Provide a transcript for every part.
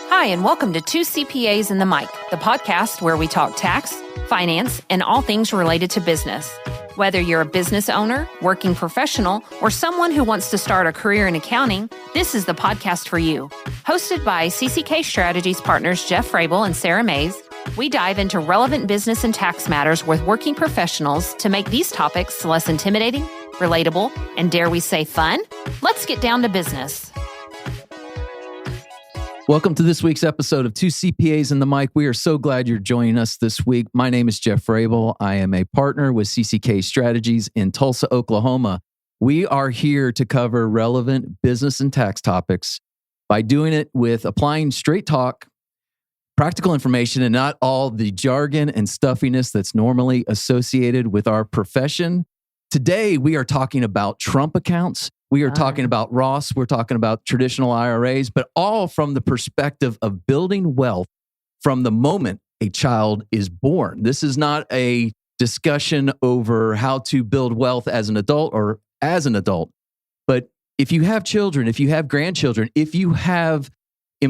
Hi, and welcome to Two CPAs The Mic, the podcast where we talk tax, finance, and all things related to business. Whether you're a business owner, working professional, or someone who wants to start a career in accounting, this is the podcast for you. Hosted by CCK Strategies partners Jeff Frable and Sarah Mays, we dive into relevant business and tax matters with working professionals to make these topics less intimidating, relatable, and dare we say fun? Let's get down to business. Welcome to this week's episode of Two CPAs The Mic. We are so glad you're joining us this week. My name is Jeff Frable. I am a partner with CCK Strategies in Tulsa, Oklahoma. We are here to cover relevant business and tax topics by doing it with applying straight talk, practical information, and not all the jargon and stuffiness that's normally associated with our profession. Today, we are talking about Trump accounts. We are talking about Roths. We're talking about traditional IRAs, but all from the perspective of building wealth from the moment a child is born. This is not a discussion over how to build wealth as an adult or as an adult. But if you have children, if you have grandchildren, if you have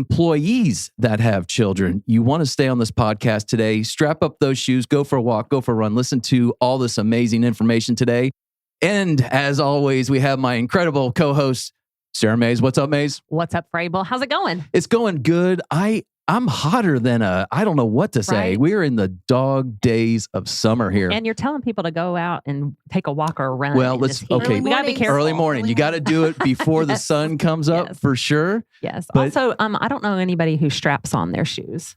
employees that have children, you want to stay on this podcast today. Strap up those shoes, go for a walk, go for a run, listen to all this amazing information today. And as always, we have my incredible co-host, Sarah Mays. What's up, Mays? What's up, Frable? How's it going? It's going good. I'm hotter than I don't know what to say. Right? We're in the dog days of summer here. And you're telling people to go out and take a walk or a run. Well, let's, okay. We got to be careful. Early morning. You got to do it before the sun comes up for sure. Yes. But, also, I don't know anybody who straps on their shoes.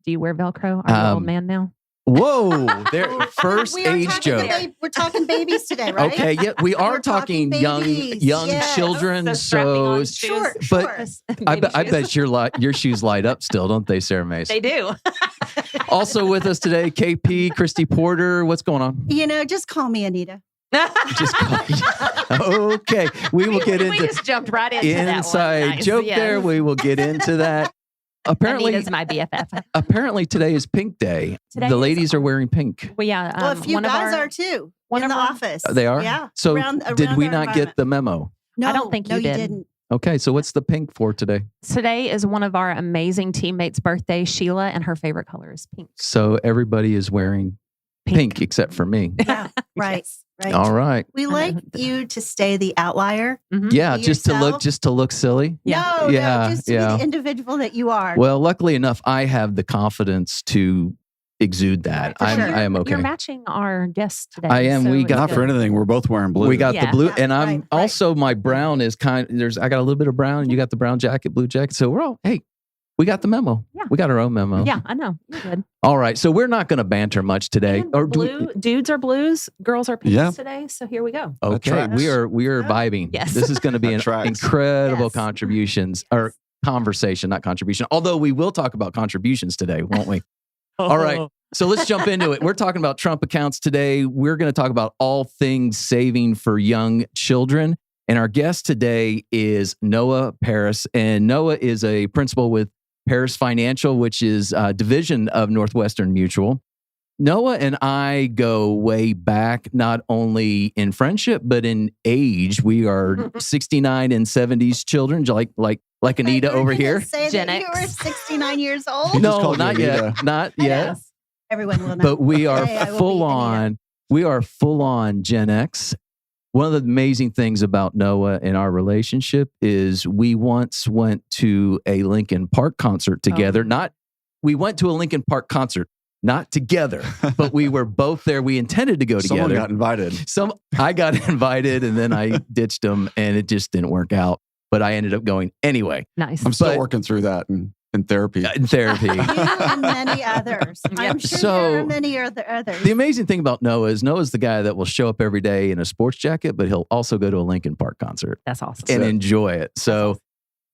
Do you wear Velcro? Are you an old man now? Whoa, there, first age joke. We're talking babies today, right? Okay, yeah, we are talking young yes. children. So Sure. But I bet your shoes light up still, don't they, Sarah Mays? They do. Also with us today, KP, Christy Porter. What's going on? Just call me Anita. Just call you. Okay, we will get into. We just jumped right into inside that one. Nice. joke Yes. there. We will get into that. Apparently, Anita's my BFF. Apparently, today is Pink Day. The ladies are wearing pink. Well, yeah. Well, a few guys are too in the office. They are? Yeah. So around did we our not get the memo? No, I don't think you did. didn't. Okay, so what's the pink for today? Today is one of our amazing teammates' birthday, Sheila, and her favorite color is pink. So everybody is wearing pink except for me. Yeah, right. Yes. Right. All right. We like you to stay the outlier. Mm-hmm. Yeah, Be just yourself. to look silly. No, just to be the individual that you are. Well, luckily enough, I have the confidence to exude that. Right, for sure. I am okay. You're matching our guest today. I am. We got Not for anything. We're both wearing blue. We got the Yeah. blue, Yeah, and I'm right. also my brown is I got a little bit of brown, and you got the brown jacket, blue jacket. So we're all we got the memo. Yeah. We got our own memo. Yeah, I know. You're good. All right. So we're not going to banter much today. And dudes are blues, girls are pinks Yeah. today. So here we go. Okay, tracks. we are vibing. Yes. This is going to be That an tracks. incredible Yes. contributions or conversation, not contribution. Although we will talk about contributions today, won't we? All right. So let's jump into it. We're talking about Trump accounts today. We're going to talk about all things saving for young children. And our guest today is Noah Parris. And Noah is a principal with Parris Financial, which is a division of Northwestern Mutual. Noah and I go way back, not only in friendship, but in age. We are 69 and 70s children, like Anita over here. Say Gen that you X. were 69 years old. just No, called you not yet. Anita. Not yet. Yes. Everyone will know. But we are Hey, I will be full Anita. on. We are full on Gen X. One of the amazing things about Noah and our relationship is we once went to a Linkin Park concert together. We went to a Linkin Park concert, not together, but we were both there. We intended to go Someone together. got invited. I got invited and then I ditched them and it just didn't work out. But I ended up going anyway. Nice. I'm still But- working through that in therapy. In therapy. You and many others. I'm sure So- there are many others. The amazing thing about Noah's the guy that will show up every day in a sports jacket, but he'll also go to a Linkin Park concert That's awesome. and it. enjoy it. So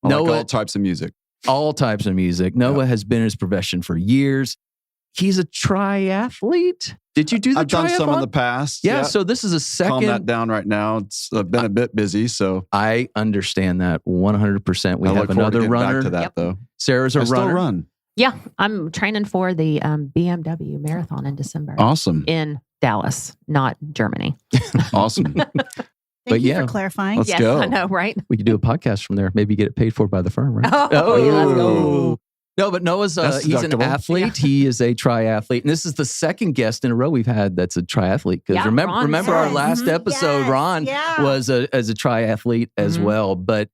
I like Noah, all types of music. all types of music. Noah has been in his profession for years. He's a triathlete. Did you do the I've done some in triathlon? the past. Yeah, so this is a Calm that second. down right now. It's been a bit busy, so I understand that 100%. We I have look forward to another getting runner. back to that, Yep. though. Sarah's a I still runner. run. Yeah, I'm training for the BMW marathon in December Awesome. in Dallas, not Germany. Awesome. Thank you yeah, for clarifying. Let's Yes, go. I know, right? we could do a podcast from there. Maybe get it paid for by the firm, right? Oh, yeah, let's go. No, but Noah's That's he's an deductible. athlete. He is a triathlete, and this is the second guest in a row we've had that's a triathlete. Because Yeah, Ron remember our said. last Mhm. episode, Ron Yeah. was as a triathlete as Mhm. well. But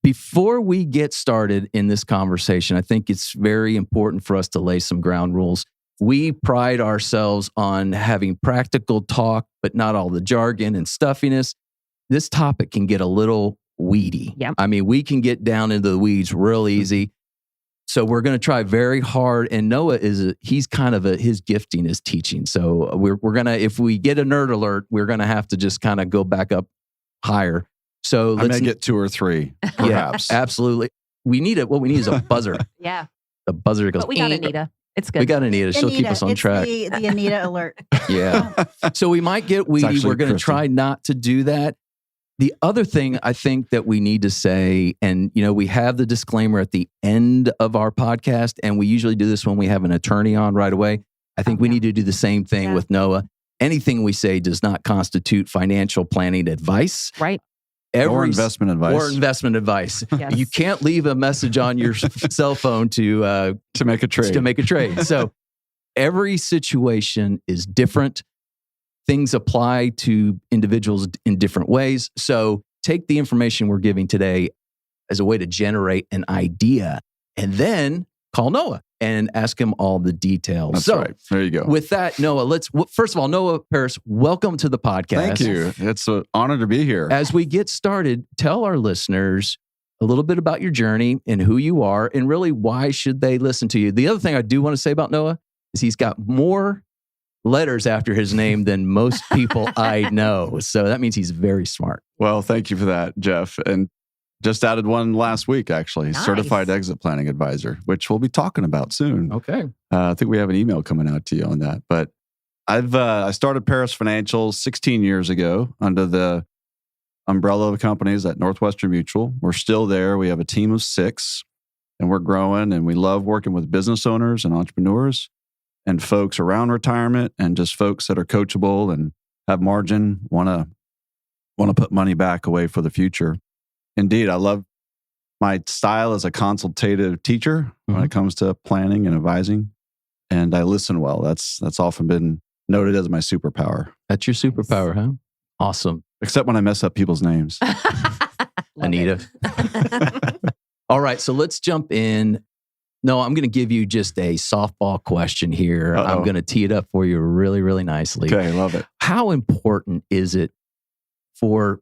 before we get started in this conversation, I think it's very important for us to lay some ground rules. We pride ourselves on having practical talk, but not all the jargon and stuffiness. This topic can get a little weedy. Yep. I mean, we can get down into the weeds real easy. So we're going to try very hard. And Noah he's kind of his gifting is teaching. So we're going to, if we get a nerd alert, we're going to have to just kind of go back up higher. So I may get 2 or 3, perhaps. absolutely. What we need is a buzzer. Yeah. The buzzer goes, But we got "Eep." Anita. It's good. We got Anita. She'll keep Anita, us on it's track. The Anita alert. Yeah. So we might get weedy. actually We're going to Kristen. try not to do that. The other thing I think that we need to say, and we have the disclaimer at the end of our podcast, and we usually do this when we have an attorney on right away. I think we Yeah. need to do the same thing Yeah. with Noah. Anything we say does not constitute financial planning advice. Right. Or investment advice. Or investment advice. Yes. You can't leave a message on your cell phone to make a trade. to make a trade. So every situation is different. Things apply to individuals in different ways. So take the information we're giving today as a way to generate an idea and then call Noah and ask him all the details. That's so right. There you go. with that, Noah, first of all, Noah Parris, welcome to the podcast. Thank you. It's an honor to be here. As we get started, tell our listeners a little bit about your journey and who you are and really why should they listen to you. The other thing I do want to say about Noah is he's got more letters after his name than most people I know. So that means he's very smart. Well, thank you for that, Jeff. And just added one last week, actually. Nice. Certified Exit Planning Advisor, which we'll be talking about soon. Okay. I think we have an email coming out to you on that. But I started Parris Financial 16 years ago under the umbrella of companies at Northwestern Mutual. We're still there. We have a team of 6 and we're growing, and we love working with business owners and entrepreneurs and folks around retirement and just folks that are coachable and have margin, want to put money back away for the future. Indeed, I love my style as a consultative teacher when it comes to planning and advising, and I listen well. That's often been noted as my superpower, That's your superpower, huh? Awesome. except when I mess up people's names. Anita. All right. So let's jump in. No, I'm going to give you just a softball question here. Uh-oh. I'm going to tee it up for you really, really nicely. Okay, love it. How important is it to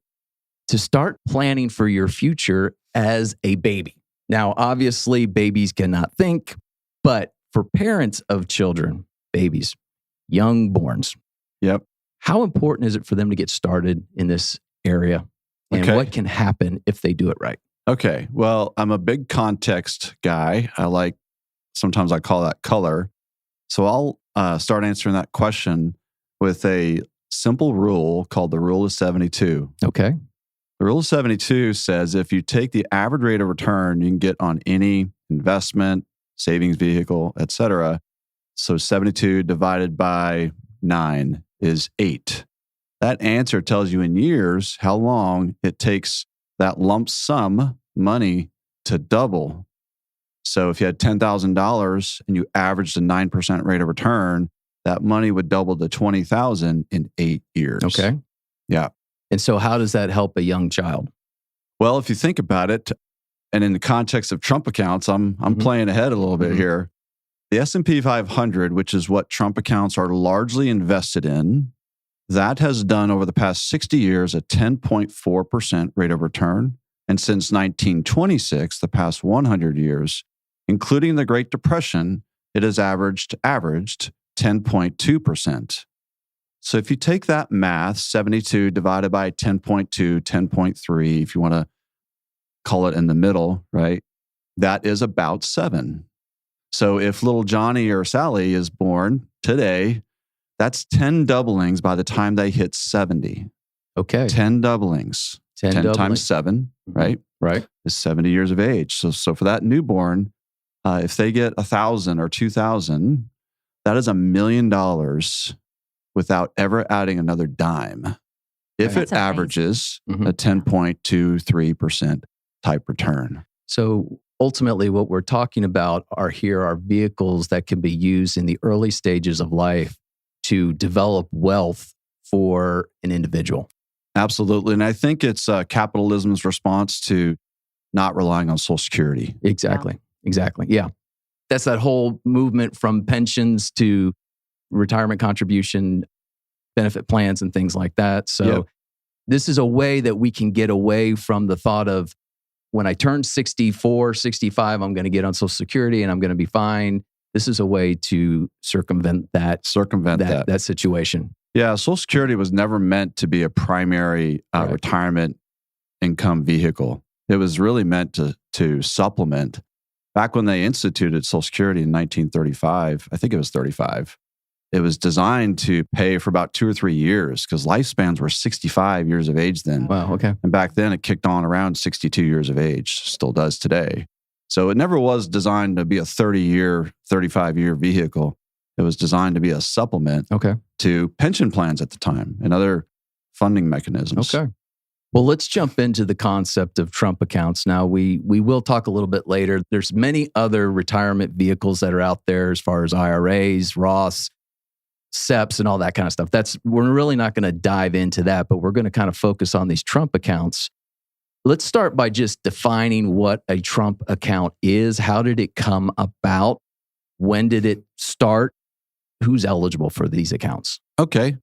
start planning for your future as a baby? Now, obviously, babies cannot think, but for parents of children, babies, young borns, Yep. how important is it for them to get started in this area? And Okay. what can happen if they do it right? Okay. Well, I'm a big context guy. Sometimes I call that color. So I'll start answering that question with a simple rule called the rule of 72. Okay. The rule of 72 says if you take the average rate of return you can get on any investment, savings vehicle, etc. So 72 divided by 9 is 8. That answer tells you in years how long it takes that lump sum money to double. So if you had $10,000 and you averaged a 9% rate of return, that money would double to $20,000 in 8 years. Okay. Yeah. And so how does that help a young child? Well, if you think about it, and in the context of Trump accounts, I'm playing ahead a little bit here. The S&P 500, which is what Trump accounts are largely invested in, that has done over the past 60 years a 10.4% rate of return. And since 1926, the past 100 years, including the Great Depression, it has averaged 10.2%. So if you take that math, 72 divided by 10.2, 10.3, if you want to call it in the middle, right? That is about 7. So if little Johnny or Sally is born today, that's 10 doublings by the time they hit 70. Okay. 10 doublings. 10 doublings. times 7, right? Right. Is 70 years of age. So for that newborn, if they get 1,000 or 2,000, that is $1 million without ever adding another dime. if That's it amazing. averages Mhm. a 10.23% type return. So ultimately, what we're talking about are vehicles that can be used in the early stages of life to develop wealth for an individual. Absolutely. And I think it's capitalism's response to not relying on Social Security. Exactly. Yeah. That's that whole movement from pensions to retirement contribution benefit plans and things like that. So Yep. this is a way that we can get away from the thought of when I turn 64, 65, I'm going to get on Social Security and I'm going to be fine. This is a way to circumvent that situation. Yeah, Social Security was never meant to be a primary Right. retirement income vehicle. It was really meant to supplement. Back when they instituted Social Security in 1935, I think it was 35, it was designed to pay for about 2 or 3 years because lifespans were 65 years of age then. Wow. Okay. And back then it kicked on around 62 years of age, still does today. So it never was designed to be a 30-year, 35-year vehicle. It was designed to be a supplement Okay. to pension plans at the time and other funding mechanisms. Okay. Well, let's jump into the concept of Trump accounts. Now, we will talk a little bit later. There's many other retirement vehicles that are out there as far as IRAs, Roths, SEPs, and all that kind of stuff. We're really not going to dive into that, but we're going to kind of focus on these Trump accounts. Let's start by just defining what a Trump account is. How did it come about? When did it start? Who's eligible for these accounts? Okay.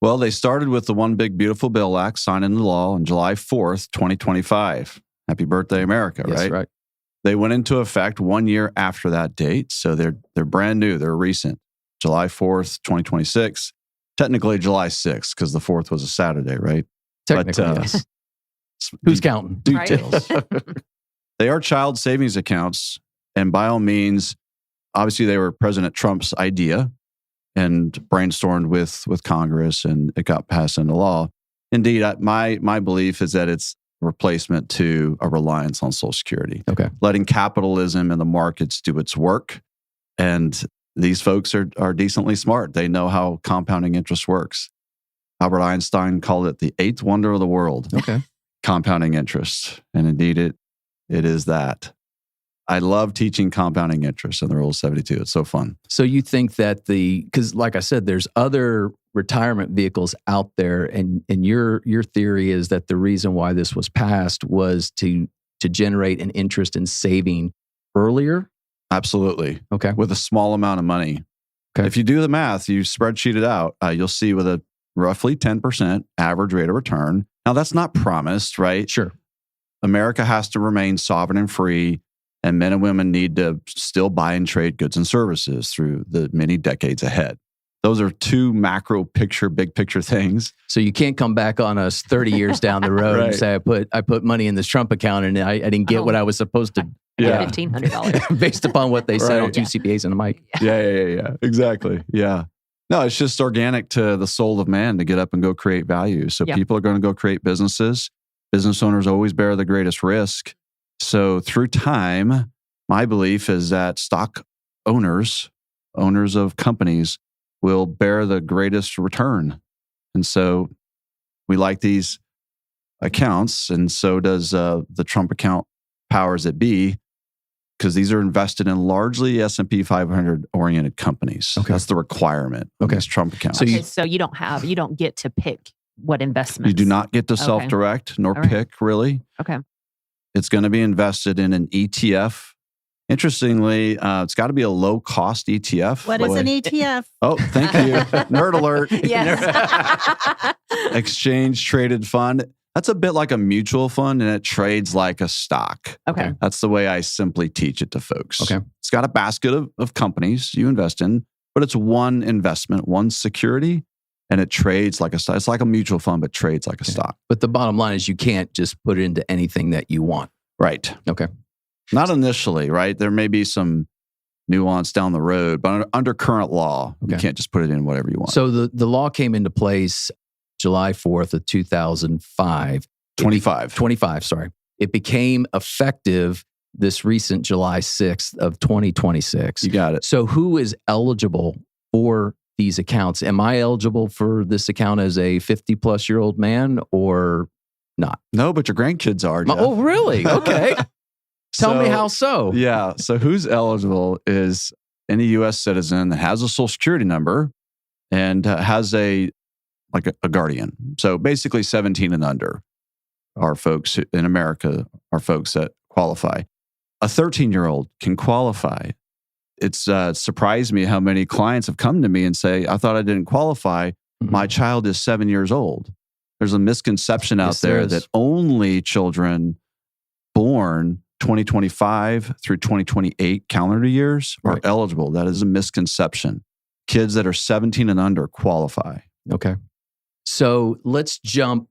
Well, they started with the One Big Beautiful Bill Act signed into law on July 4th, 2025. Happy birthday, America, Yes, right? right. They went into effect 1 year after that date. So they're brand new. They're recent. July 4th, 2026. Technically July 6th because the 4th was a Saturday, right? Technically, But, yes. Who's counting? Details. They are child savings accounts. And by all means, obviously they were President Trump's idea and brainstormed with Congress, and it got passed into law. Indeed, my belief is that it's a replacement to a reliance on Social Security. Okay. Letting capitalism and the markets do its work. And these folks are decently smart. They know how compounding interest works. Albert Einstein called it the eighth wonder of the world, Okay. compounding interest. And indeed, it is that. I love teaching compounding interest and the Rule of 72. It's so fun. So you think that because like I said, there's other retirement vehicles out there, and your theory is that the reason why this was passed was to generate an interest in saving earlier? Absolutely. Okay. With a small amount of money. Okay. If you do the math, you spreadsheet it out, you'll see with a roughly 10% average rate of return. Now, that's not promised, right? Sure. America has to remain sovereign and free, and men and women need to still buy and trade goods and services through the many decades ahead. Those are two macro picture, big picture things. So you can't come back on us 30 years down the road and Right. say, I put money in this Trump account and I didn't get what I was supposed to, Yeah. $1,500. based upon what they said Right. on two CPAs and the mic. Yeah. Exactly. Yeah. No, it's just organic to the soul of man to get up and go create value. So Yeah. people are going to go create businesses. Business owners always bear the greatest risk. So through time, my belief is that stock owners of companies will bear the greatest return. And so we like these accounts, and so does the Trump account powers that be, because these are invested in largely S&P 500 oriented companies. Okay. That's the requirement of Okay. these Trump accounts. So So you don't get to pick what investments. You do not get to Okay. self-direct nor All right. pick, really. Okay. It's going to be invested in an ETF. Interestingly, it's got to be a low-cost ETF. What is an ETF? Oh, thank you. Nerd alert. Yes. Exchange-traded fund. That's a bit like a mutual fund, and it trades like a stock. Okay. That's the way I simply teach it to folks. Okay. It's got a basket of companies you invest in, but it's one investment, one security, and it trades like a stock. It's like a mutual fund, but trades like a stock. But the bottom line is you can't just put it into anything that you want. Right. Okay. Not initially, right? There may be some nuance down the road, but under current law, you Okay. can't just put it in whatever you want. So the law came into place July 4th of 2005. 25. Sorry. It became effective this recent July 6th of 2026. You got it. So who is eligible for these accounts. Am I eligible for this account as a 50-plus-year-old man or not? No, but your grandkids are, Jeff. Oh, really? Okay. Tell me how so. Yeah. So who's eligible is any U.S. citizen that has a social security number and has a guardian. So basically 17 and under are folks in America are folks that qualify. A 13-year-old can qualify. It's surprised me how many clients have come to me and say, I thought I didn't qualify. Mhm. My child is 7 years old. There's a misconception out Yes, there there is. that only children born 2025 through 2028 calendar years are Right. eligible. That is a misconception. Kids that are 17 and under qualify. Okay. So let's jump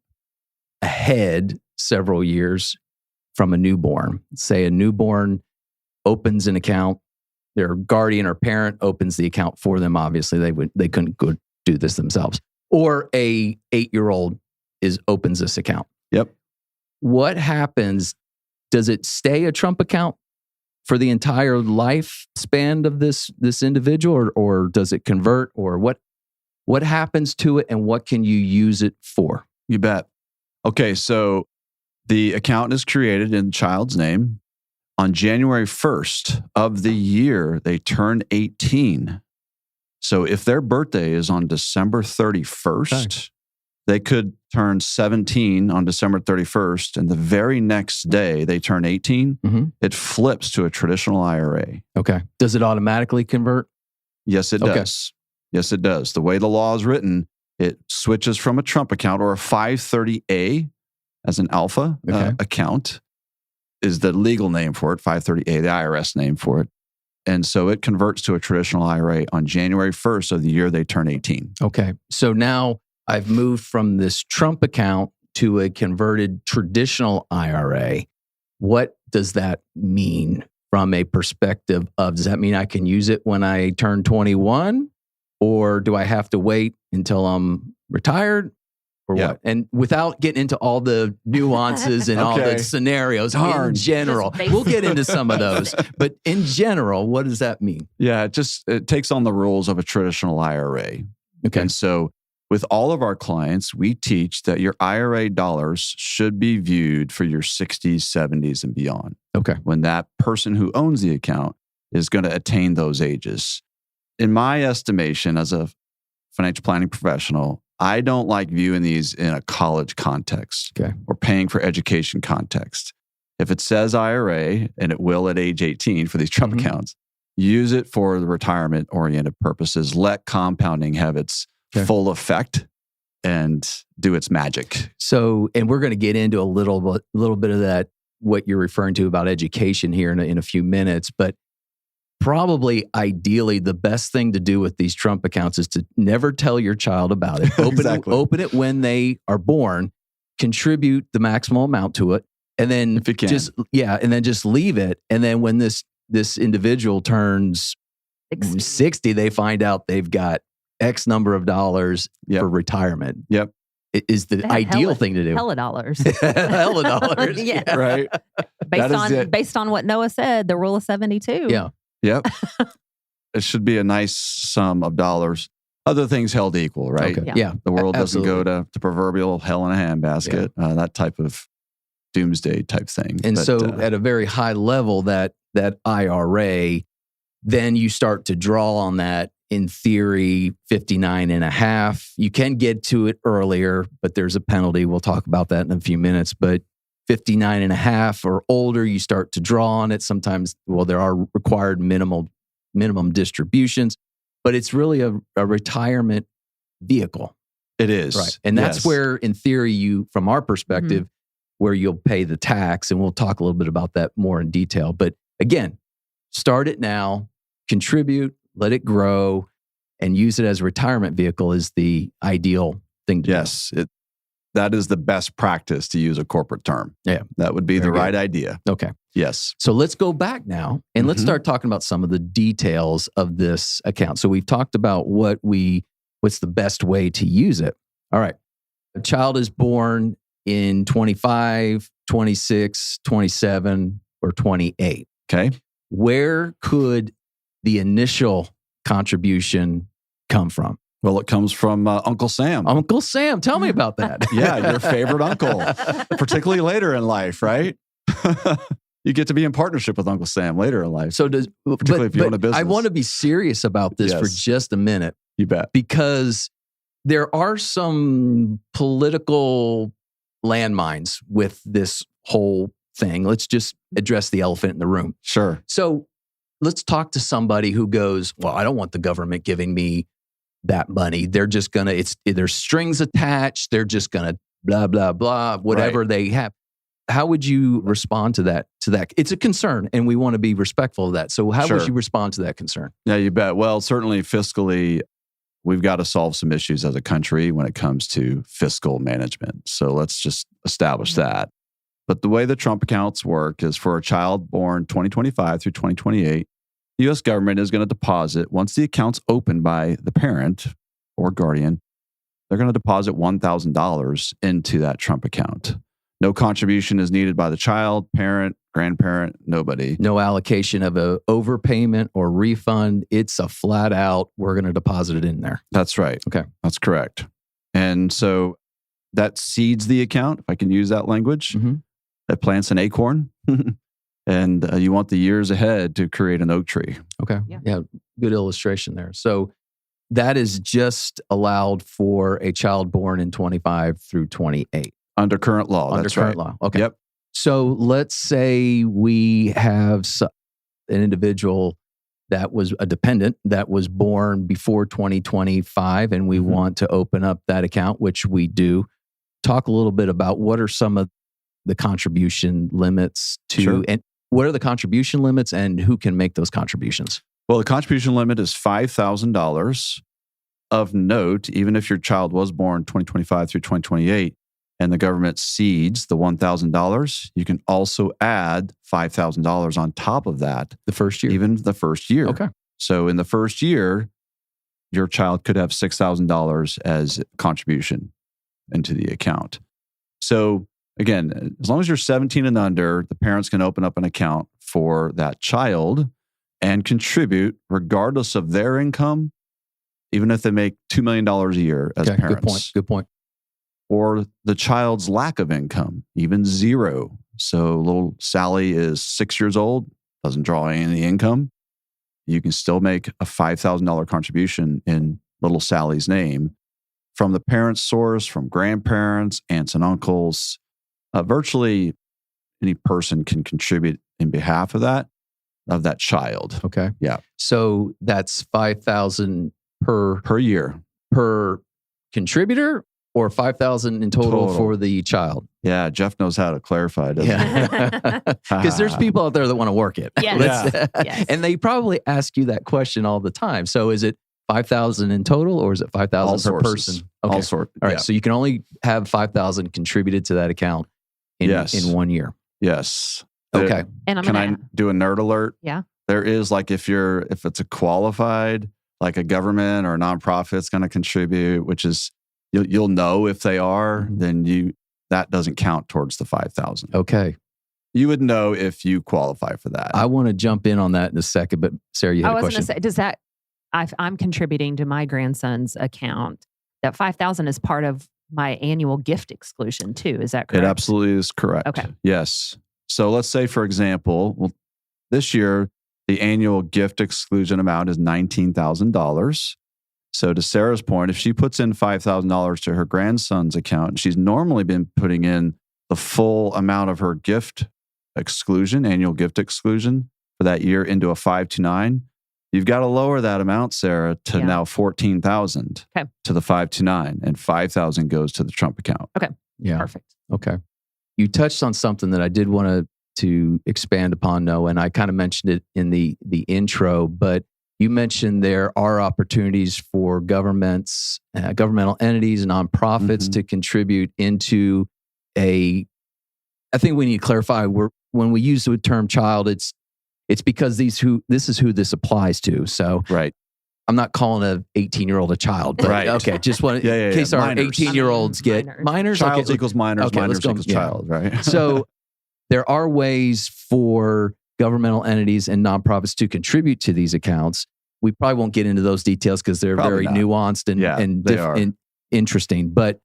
ahead several years from a newborn. Say a newborn opens an account. Their guardian or parent opens the account for them. Obviously, they couldn't go do this themselves. Or a 8-year-old opens this account. Yep. What happens? Does it stay a Trump account for the entire lifespan of this individual, or does it convert, or what happens to it, and what can you use it for? You bet. Okay, so the account is created in the child's name. On January 1st of the year, they turn 18. So if their birthday is on December 31st, they could turn 17 on December 31st, and the very next day they turn 18, Mhm. it flips to a traditional IRA. Okay. Does it automatically convert? Yes, it Okay. does. Yes, it does. The way the law is written, it switches from a Trump account or a 530A as an alpha Okay. account is the legal name for it, 530A, the IRS name for it. And so it converts to a traditional IRA on January 1st of the year they turn 18. Okay. So now I've moved from this Trump account to a converted traditional IRA. What does that mean from a perspective of, does that mean I can use it when I turn 21? Or do I have to wait until I'm retired? Or Yeah. what? And without getting into all the nuances and all the Okay. scenarios, in Darn. general, Just we'll get into some of those. But in general, what does that mean? Yeah, it takes on the rules of a traditional IRA. Okay. And so with all of our clients, we teach that your IRA dollars should be viewed for your 60s, 70s, and beyond. Okay. When that person who owns the account is going to attain those ages. In my estimation, as a financial planning professional, I don't like viewing these in a college context Okay. or paying for education context. If it says IRA, and it will at age 18 for these Trump Mhm. accounts, use it for the retirement-oriented purposes. Let compounding have its Okay. full effect and do its magic. So, and we're going to get into a little bit of that, what you're referring to about education here in a few minutes, but probably ideally the best thing to do with these Trump accounts is to never tell your child about it. Exactly. Open it when they are born, contribute the maximum amount to it, and then If you can. just leave it. And then when this individual turns 60, they find out they've got X number of dollars Yep. for retirement. Yep. It is the They have ideal thing to do. Hella dollars. Hella dollars. Yeah. Right? based That is it. based on what Noah said, the rule of 72. Yeah. Yep. It should be a nice sum of dollars. Other things held equal, right? Okay. Yeah. Yeah. The world doesn't Absolutely. go to proverbial hell in a handbasket, that type of doomsday type thing. And But, so at a very high level, that IRA, then you start to draw on that, in theory, 59 and a half. You can get to it earlier, but there's a penalty. We'll talk about that in a few minutes. But 59 and a half or older, you start to draw on it. Sometimes, there are required minimum distributions, but it's really a retirement vehicle. it is. Right. And that's Yes. where, in theory, from our perspective, where you'll pay the tax. And we'll talk a little bit about that more in detail. But again, start it now, contribute, let it grow, and use it as a retirement vehicle is the ideal thing to do. Yes. That is the best practice to use a corporate term. Yeah. That would be Very the good. right idea. Okay. Yes. So let's go back now and let's Mhm. start talking about some of the details of this account. So we've talked about what's the best way to use it. All right. A child is born in 25, 26, 27, or 28. Okay. Where could the initial contribution come from? Well, it comes from Uncle Sam. Uncle Sam, tell me about that. Yeah, your favorite uncle, particularly later in life, right? You get to be in partnership with Uncle Sam later in life. So particularly if you own a business. I want to be serious about this for Yes. just a minute, You bet. because there are some political landmines with this whole thing. Let's just address the elephant in the room. Sure. So let's talk to somebody who goes, well, I don't want the government giving me that money. They're just going to, there's strings attached. They're just going to blah, blah, blah, whatever they have. How would you respond to that? It's a concern, and we want to be respectful of that. So how would you respond to that concern? Yeah, you bet. Well, certainly fiscally, we've got to solve some issues as a country when it comes to fiscal management. So let's just establish that. But the way the Trump accounts work is for a child born 2025 through 2028, the U.S. government is going to deposit, once the account's opened by the parent or guardian, they're going to deposit $1,000 into that Trump account. No contribution is needed by the child, parent, grandparent, nobody. No allocation of a overpayment or refund. It's a flat out, we're going to deposit it in there. That's right. Okay. That's correct. And so that seeds the account, if I can use that language. Mm-hmm. That plants an acorn. And you want the years ahead to create an oak tree. Okay. Yeah. Good illustration there. So that is just allowed for a child born in 25 through 28. Under current law. Under That's current right. law. Okay. Yep. So let's say we have an individual that was a dependent that was born before 2025, and we want to open up that account, which we do. Talk a little bit about what are some of the contribution limits to, and what are the contribution limits and who can make those contributions? Well, the contribution limit is $5,000. Of note, even if your child was born 2025 through 2028 and the government seeds the $1,000, you can also add $5,000 on top of that. The first year? Even the first year. Okay. So in the first year, your child could have $6,000 as contribution into the account. So again, as long as you're 17 and under, the parents can open up an account for that child and contribute regardless of their income, even if they make $2 million a year as parents. Good point. Or the child's lack of income, even zero. So little Sally is 6 years old, doesn't draw any income. You can still make a $5,000 contribution in little Sally's name from the parent's source, from grandparents, aunts and uncles. Virtually any person can contribute in behalf of that child. Okay. Yeah. So that's $5,000 per year per contributor, or $5,000 in total for the child? Yeah, Jeff knows how to clarify, doesn't Yeah. Because there's people out there that want to work it. Yes. Yes. And they probably ask you that question all the time. So is it $5,000 in total, or is it $5,000 per person? Okay. All sorts. All right. So you can only have $5,000 contributed to that account in 1 year. Yes. Okay. And Can I do a nerd alert? Yeah. There is, like, if it's a qualified, like a government or a nonprofit's going to contribute, which is you'll know if they are, then that doesn't count towards the 5,000. Okay. You would know if you qualify for that. I want to jump in on that in a second, but Sarah, you had a question. I was going to say, does that, I'm contributing to my grandson's account, that $5,000 is part of my annual gift exclusion too. Is that correct? It absolutely is correct. Okay. Yes. So let's say, for example, this year, the annual gift exclusion amount is $19,000. So to Sarah's point, if she puts in $5,000 to her grandson's account, she's normally been putting in the full amount of her gift exclusion, annual gift exclusion for that year into a 529. You've got to lower that amount, Sarah, to now $14,000 to the 529, and $5,000 goes to the Trump account. Okay. Yeah. Perfect. Okay. You touched on something that I did want to expand upon, Noah, and I kind of mentioned it in the intro, but you mentioned there are opportunities for governments, governmental entities, nonprofits to contribute into I think we need to clarify, when we use the term child, it's because this is who this applies to. So right. I'm not calling an 18-year-old a child, but right. Okay, just want in case our 18-year-olds get minors. Child equals minors, okay, minors equals child, right? So there are ways for governmental entities and nonprofits to contribute to these accounts. we probably won't get into those details because they're Probably very not. nuanced and interesting. But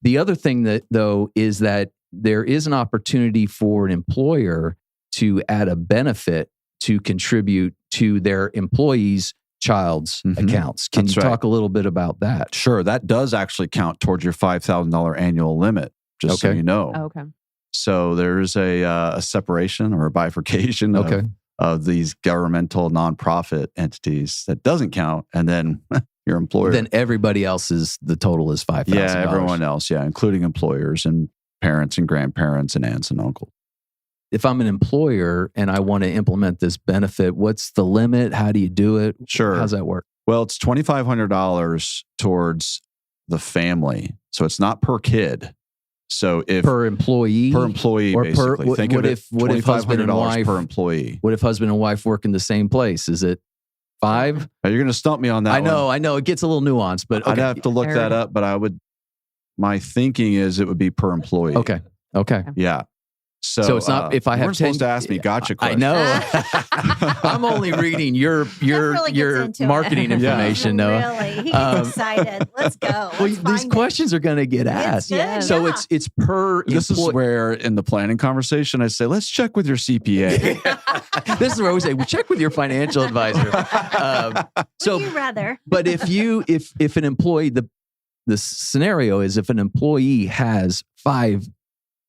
the other thing that though is that there is an opportunity for an employer to add a benefit to contribute to their employees' child's accounts. Can That's you right. talk a little bit about that? Sure, that does actually count towards your $5,000 annual limit, just so Okay. you know. Oh, okay. So there's a separation or a bifurcation Okay. of these governmental nonprofit entities that doesn't count. And then your employer. Then everybody else's, the total is $5,000. Yeah, everyone else. Yeah, including employers and parents and grandparents and aunts and uncles. If I'm an employer and I want to implement this benefit, what's the limit? How do you do it? Sure. How's that work? Well, it's $2,500 towards the family. So it's not per kid. So if Per employee? per employee, or basically. what Think of it, what if husband and $2,500 wife per employee. What if husband and wife work in the same place? Is it 5? You're going to stump me on that I know. It gets a little nuanced, but I'd okay. have to look that up, but my thinking is it would be per employee. Okay. Yeah. So it's not if I have 10. supposed to ask me gotcha I questions. know. I'm only reading your really gets into marketing it. information, Noah. Really, he's Um, excited. Let's go. Well, Let's these find it. questions are going to get asked. good, So yeah. it's per This is where in the planning conversation I say, let's check with your CPA. This is where we say, well, check with your financial advisor. So, Would you rather? but if an employee, the scenario is if an employee has 5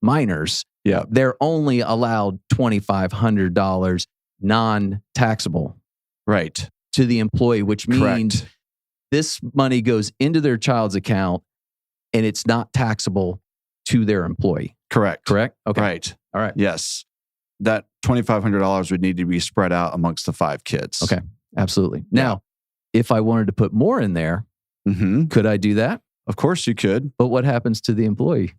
minors, Yeah. they're only allowed $2,500 non-taxable Right. to the employee, which means Correct. this money goes into their child's account and it's not taxable to their employee. Correct. Correct? Okay. Right. All right. Yes. That $2,500 would need to be spread out amongst the 5 kids. Okay. Absolutely. Now, if I wanted to put more in there, Mm-hmm. could I do that? Of course you could. But what happens to the employee?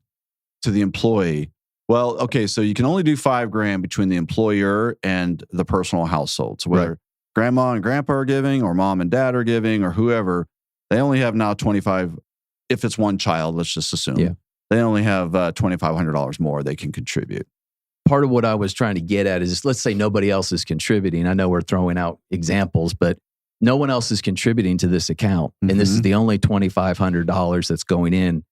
To the employee. Well, okay, so you can only do $5,000 between the employer and the personal household. So whether Right. grandma and grandpa are giving or mom and dad are giving or whoever, they only have now 25. If it's one child, let's just assume. Yeah. They only have $2,500 more they can contribute. Part of what I was trying to get at is, let's say nobody else is contributing. I know we're throwing out examples, but no one else is contributing to this account. And this is the only $2,500 that's going in.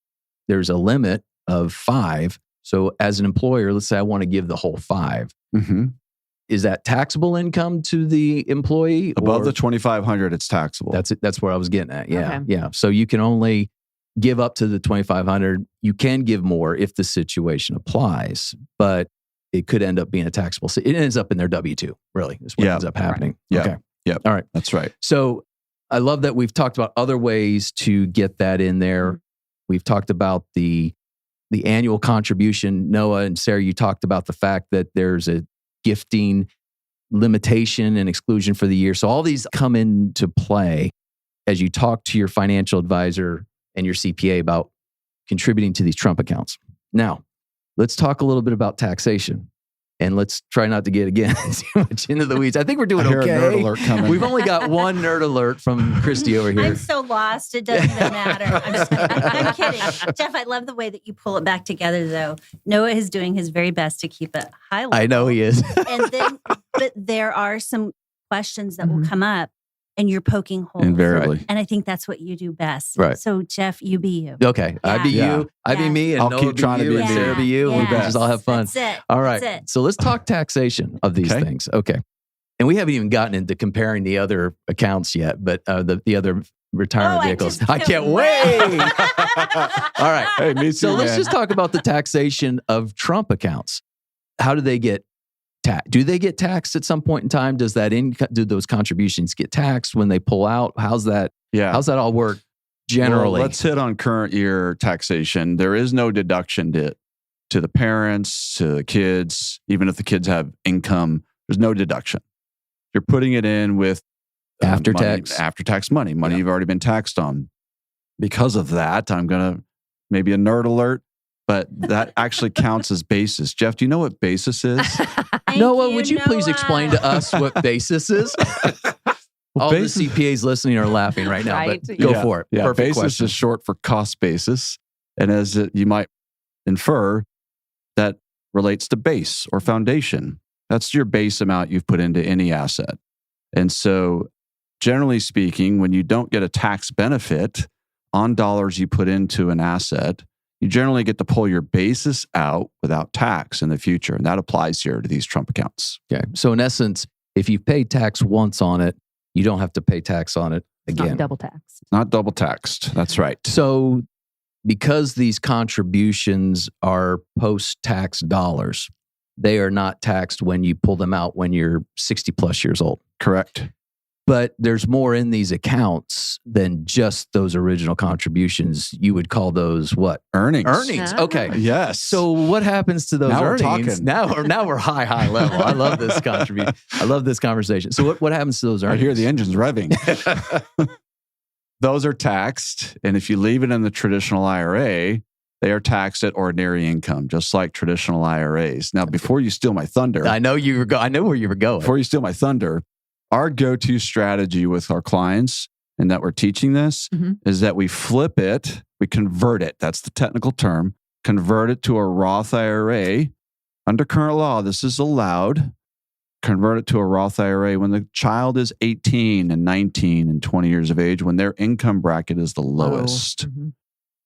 There's a limit of 5. So as an employer, let's say I want to give the whole 5. Mm-hmm. Is that taxable income to the employee? Above or- the $2,500, it's taxable. That's it. That's where I was getting at. Yeah. Okay. Yeah. So you can only give up to the $2,500. You can give more if the situation applies, but it could end up being a taxable. It ends up in their W-2, really, is what Yeah. ends up happening. Yeah. Okay. Yep. All right. That's right. So I love that we've talked about other ways to get that in there. We've talked about the annual contribution. Noah and Sarah, you talked about the fact that there's a gifting limitation and exclusion for the year. So all these come into play as you talk to your financial advisor and your CPA about contributing to these Trump accounts. Now, let's talk a little bit about taxation. And let's try not to get, again, too much into the weeds. I think we're doing I hear okay. a nerd alert coming. We've only got one nerd alert from Christy over here. I'm so lost. It doesn't even matter. I'm kidding. Jeff, I love the way that you pull it back together, though. Noah is doing his very best to keep it high level. I know he is. And then, but there are some questions that will come up, and you're poking holes. Invariably. And I think that's what you do best. Right. So, Jeff, you be you. Okay. I be Yeah. you. I be Yeah. me. And I'll Noah keep trying to you, be and me. Sarah be you. And we Yes. just all have fun. That's it. All right. That's it. So let's talk taxation of these Okay. things. Okay. And we haven't even gotten into comparing the other accounts yet, but the other retirement Oh, vehicles. I I just can't can't wait. All right. Hey, me too, So let's man. just talk about the taxation of Trump accounts. How do they get taxed? Do they get taxed at some point in time? Does that do those contributions get taxed when they pull out? How's that all work generally? Well, let's hit on current year taxation. There is no deduction to the parents, to the kids, even if the kids have income. There's no deduction. You're putting it in with After money, tax. after-tax money Yeah. you've already been taxed on. Because of that, I'm going to maybe a nerd alert, but that actually counts as basis. Jeff, do you know what basis is? Thank Noah, would you please Noah. explain to us what basis is? All basis- the CPAs listening are laughing right now, Right. but go for it. Yeah, Perfect basis question. is short for cost basis. And as you might infer, that relates to base or foundation. That's your base amount you've put into any asset. And so generally speaking, when you don't get a tax benefit on dollars you put into an asset, you generally get to pull your basis out without tax in the future. And that applies here to these Trump accounts. Okay. So in essence, if you've paid tax once on it, you don't have to pay tax on it again. Not double taxed. Not double taxed. That's right. So because these contributions are post-tax dollars, they are not taxed when you pull them out when you're 60 plus years old. Correct. But there's more in these accounts than just those original contributions. You would call those what? Earnings. Earnings. Okay. Yes. So what happens to those Now we're earnings? talking. Now we're high level. I love this contribution. I love this conversation. So what happens to those I earnings? hear the engines revving. Those are taxed. And if you leave it in the traditional IRA, they are taxed at ordinary income, just like traditional IRAs. Now, before you steal my thunder, I know I know where you were going. before you steal my thunder, our go-to strategy with our clients, and that we're teaching this, is that we flip it, we convert it. That's the technical term. Convert it to a Roth IRA. Under current law, this is allowed. Convert it to a Roth IRA when the child is 18 and 19 and 20 years of age, when their income bracket is the lowest.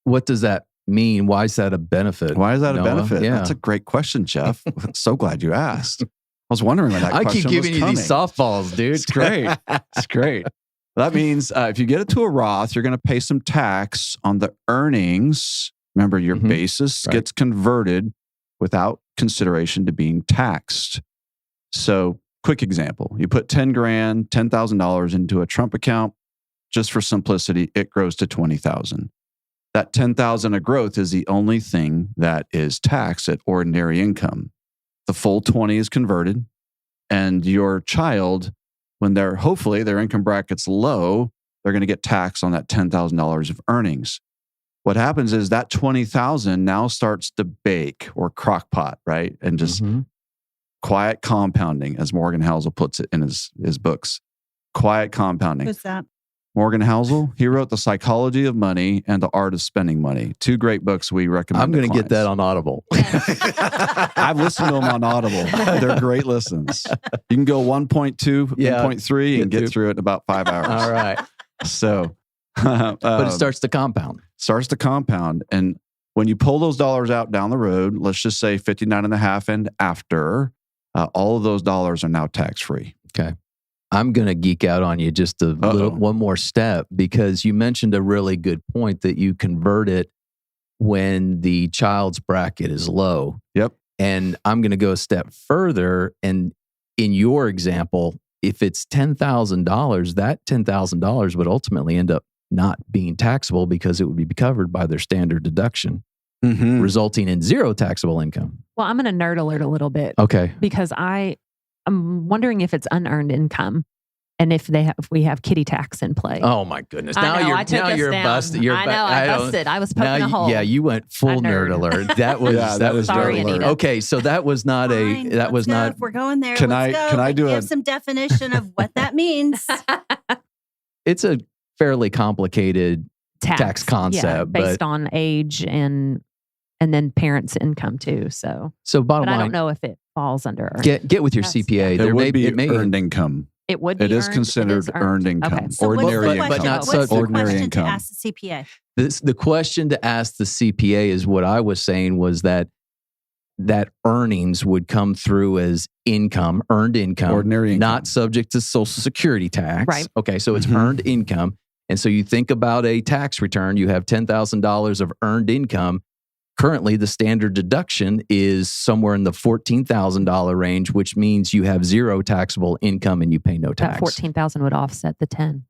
What does that mean? Why is that a benefit? Why is that a Noah? benefit? Yeah. That's a great question, Jeff. So glad you asked. I was wondering when that I question keep giving was you these coming. softballs, dude. It's great. It's great. That means if you get it to a Roth, you're going to pay some tax on the earnings. Remember, your Mhm. basis Right. gets converted without consideration to being taxed. So, quick example. You put $10,000 into a Trump account. Just for simplicity, it grows to $20,000. That $10,000 of growth is the only thing that is taxed at ordinary income. The full 20 is converted, and your child, when hopefully their income bracket's low, they're going to get taxed on that $10,000 of earnings. What happens is that $20,000 now starts to bake or crock pot, right? And just Mhm. quiet compounding, as Morgan Housel puts it in his books. Quiet compounding. Who's that? Morgan Housel, he wrote The Psychology of Money and The Art of Spending Money. 2 great books we recommend. I'm going to get clients. that on Audible. I've listened to them on Audible. They're great listens. You can go 1.2, Yeah. 1.3 and Get get through it in about 5 hours. All right. So, But it starts to compound. starts to compound. And when you pull those dollars out down the road, let's just say 59.5 and after, all of those dollars are now tax-free. Okay. I'm going to geek out on you just one more step, because you mentioned a really good point that you convert it when the child's bracket is low. Yep. And I'm going to go a step further. And in your example, if it's $10,000, that $10,000 would ultimately end up not being taxable because it would be covered by their standard deduction, resulting in zero taxable income. Well, I'm going to nerd alert a little bit Okay. because I'm wondering if it's unearned income and if we have kitty tax in play. Oh my goodness! I Now know, you're I took us you're down. busted. I know, I busted. I was poking a hole. Yeah, you went full A nerd. nerd alert. That was Yeah, that was Sorry, nerd alert. Anita. Okay, so that was not Fine, that was let's go. not. If we're going there, Can let's I- go. can I do give a- some definition of what that means? It's a fairly complicated tax Yeah, concept, based but on age and then parents' income too. So, bottom but I line, don't know if it falls under. get with your That's- CPA. It would be it may earned income. It would be. It is earned? considered earned income. Okay. So Ordinary what's the income. question? But not What's such the ordinary question income. to ask the CPA? the question to ask the CPA is what I was saying was that earnings would come through as income, earned income, Ordinary income. not subject to Social Security tax. Right. Okay, so it's Mhm. earned income. And so you think about a tax return, you have $10,000 of earned income. Currently, the standard deduction is somewhere in the $14,000 range, which means you have zero taxable income and you pay no That tax. 14,000 would offset the 10.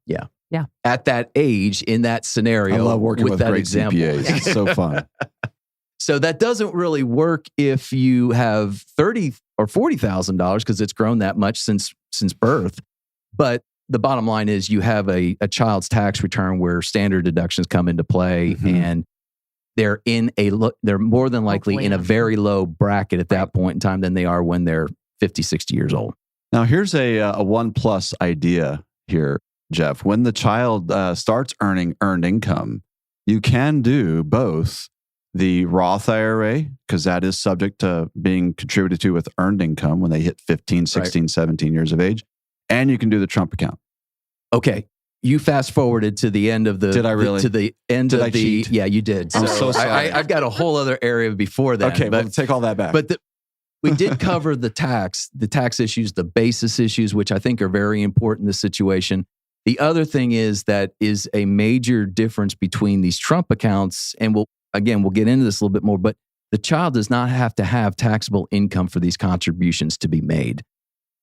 At that age, in that scenario, I love working with that great example. CPAs. It's so fun. So that doesn't really work if you have $30,000 or $40,000 because it's grown that much since birth. But the bottom line is you have a child's tax return where standard deductions come into play, Mhm. and they're they're more than likely Hopefully in a not. very low bracket at that Right. point in time than they are when they're 50, 60 years old. Now, here's a 1+ idea here, Jeff. When the child starts earning earned income, you can do both the Roth IRA, because that is subject to being contributed to with earned income when they hit 15, 16, 17 years of age, and you can do the Trump account. Okay. You fast forwarded to the end of the. Did I really? To the end Did of I the. cheat? Yeah, you did. I'm so sorry. I've got a whole other area before that. Okay, but, well, take all that back. But we did cover the tax issues, the basis issues, which I think are very important in this situation. The other thing is that is a major difference between these Trump accounts, and we'll get into this a little bit more, but the child does not have to have taxable income for these contributions to be made.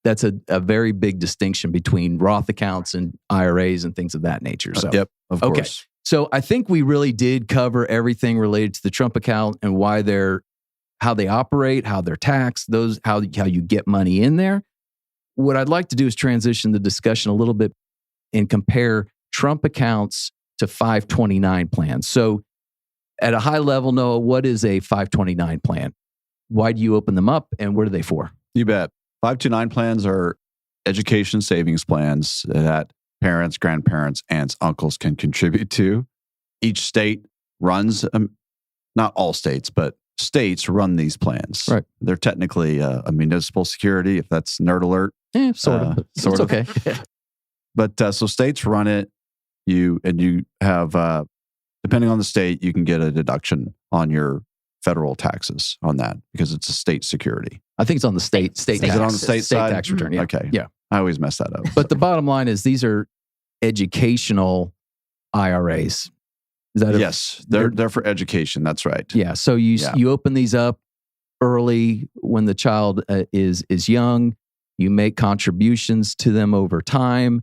That's a very big distinction between Roth accounts and IRAs and things of that nature. So, yep, of course. So I think we really did cover everything related to the Trump account and how they operate, how they're taxed, how you get money in there. What I'd like to do is transition the discussion a little bit and compare Trump accounts to 529 plans. So at a high level, Noah, what is a 529 plan? Why do you open them up and what are they for? You bet. 529 plans are education savings plans that parents, grandparents, aunts, uncles can contribute to. Each state runs, not all states, but states run these plans. Right. They're technically a municipal security, if that's nerd alert. Sort of. Sort of. Okay. But so states run it. You have, depending on the state, you can get a deduction on your federal taxes on that because it's a state security. I think it's on the state Is it on the state side? tax return. Yeah. Okay. Yeah. I always mess that up. But the bottom line is these are educational IRAs. Is that yes, they're for education. That's right. Yeah. So you open these up early when the child is young. You make contributions to them over time,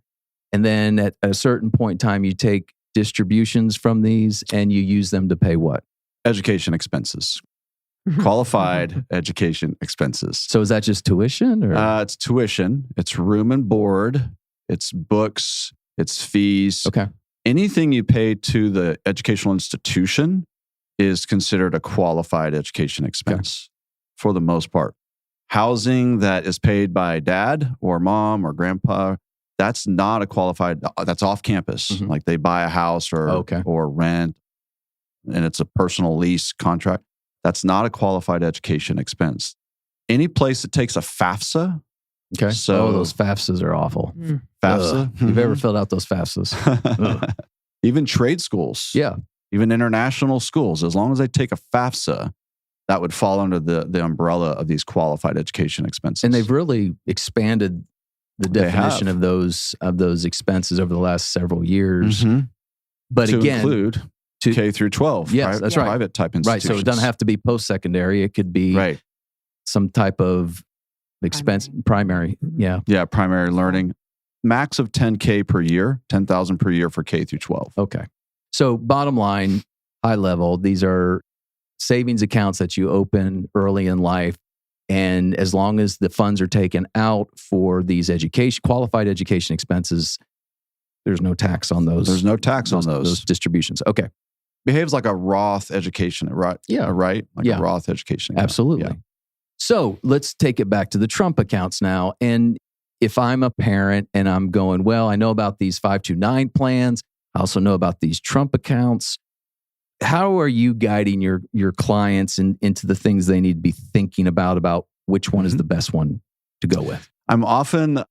and then at a certain point in time, you take distributions from these and you use them to pay what? Education expenses. Qualified education expenses. So is that just tuition? Or? It's tuition. It's room and board. It's books. It's fees. Okay. Anything you pay to the educational institution is considered a qualified education expense for the most part. Housing that is paid by dad or mom or grandpa, that's not a qualified, that's off campus. Mm-hmm. Like they buy a house or rent and it's a personal lease contract. That's not a qualified education expense. Any place that takes a FAFSA. Okay. So those FAFSAs are awful. FAFSA. You've ever filled out those FAFSAs? Even trade schools. Yeah. Even international schools. As long as they take a FAFSA, that would fall under the umbrella of these qualified education expenses. And they've really expanded the definition of those expenses over the last several years. Mm-hmm. But to again, include K through 12. Yes, that's right. Private type Right. institutions. So it doesn't have to be post-secondary. It could be some type of expense, primary. Yeah. Yeah. Primary learning. Max of 10K per year, 10,000 per year for K through 12. Okay. So bottom line, high level, these are savings accounts that you open early in life. And as long as the funds are taken out for these qualified education expenses, there's no tax on those. There's no tax on those distributions. Okay. Behaves like a Roth education, right? Yeah. Right? Like a Roth education account. Absolutely. Yeah. So let's take it back to the Trump accounts now. And if I'm a parent and I'm going, well, I know about these 529 plans. I also know about these Trump accounts. How are you guiding your clients into the things they need to be thinking about which one is the best one to go with? I'm often,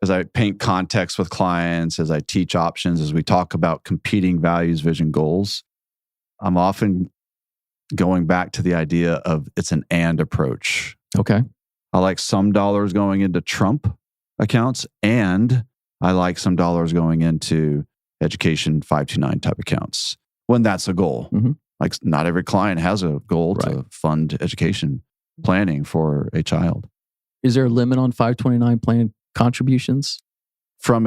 as I paint context with clients, as I teach options, as we talk about competing values, vision, goals, I'm often going back to the idea of it's an and approach. Okay. I like some dollars going into Trump accounts, and I like some dollars going into education 529 type accounts when that's a goal. Mm-hmm. Like not every client has a goal to fund education planning for a child. Is there a limit on 529 plan contributions? From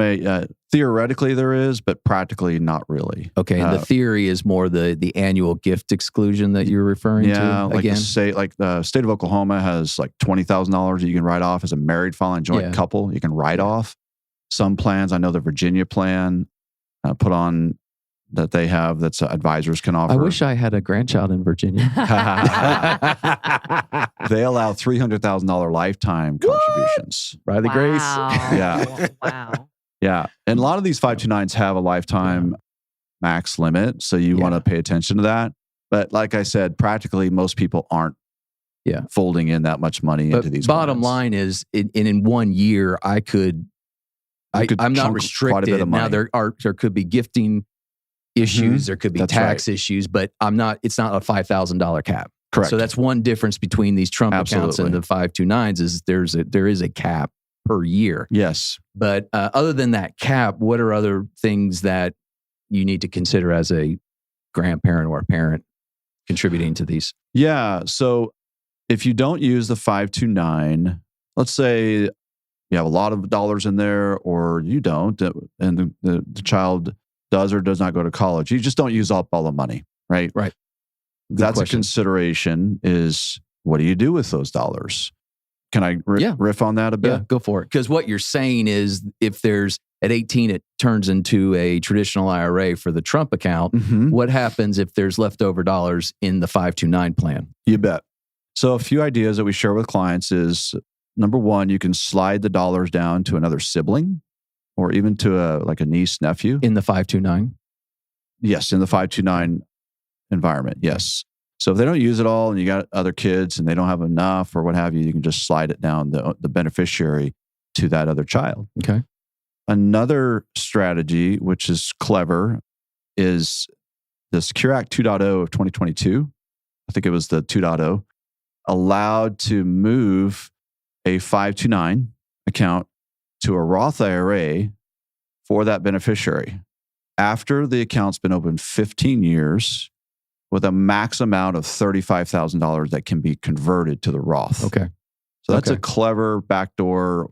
theoretically there is, but practically not really. Okay, and the theory is more the annual gift exclusion that you're referring to. Yeah, like again? the state of Oklahoma has like $20,000 that you can write off as a married filing joint couple. You can write off some plans. I know the Virginia plan put on that they have that's advisors can offer. I wish I had a grandchild in Virginia. They allow $300,000 lifetime contributions. By the grace. Yeah. Wow. Yeah. And a lot of these 529s have a lifetime max limit. So you want to pay attention to that. But like I said, practically most people aren't folding in that much money into these bottom plans. line is in 1 year, I could I'm not restricted. Now there could be gifting issues, there could be tax issues, but it's not a $5,000 cap. Correct. So that's one difference between these Trump accounts and the 529s is there is a cap per year. Yes. But other than that cap, what are other things that you need to consider as a grandparent or a parent contributing to these? Yeah. So if you don't use the 529, let's say you have a lot of dollars in there or you don't, and the child does or does not go to college, you just don't use up all the money, right? Right. That's a consideration is what do you do with those dollars? Can I riff on that a bit? Yeah, go for it. Because what you're saying is if there's at 18, it turns into a traditional IRA for the Trump account. What happens if there's leftover dollars in the 529 plan? You bet. So a few ideas that we share with clients is, number one, you can slide the dollars down to another sibling or even to a niece, nephew. In the 529? Yes, in the 529 environment, yes. So if they don't use it all and you got other kids and they don't have enough or what have you, you can just slide it down the beneficiary to that other child. Okay. Another strategy, which is clever, is the Secure Act 2.0 of 2022. I think it was the 2.0, allowed to move a 529 account to a Roth IRA for that beneficiary after the account's been open 15 years with a max amount of $35,000 that can be converted to the Roth. Okay. So that's a clever backdoor,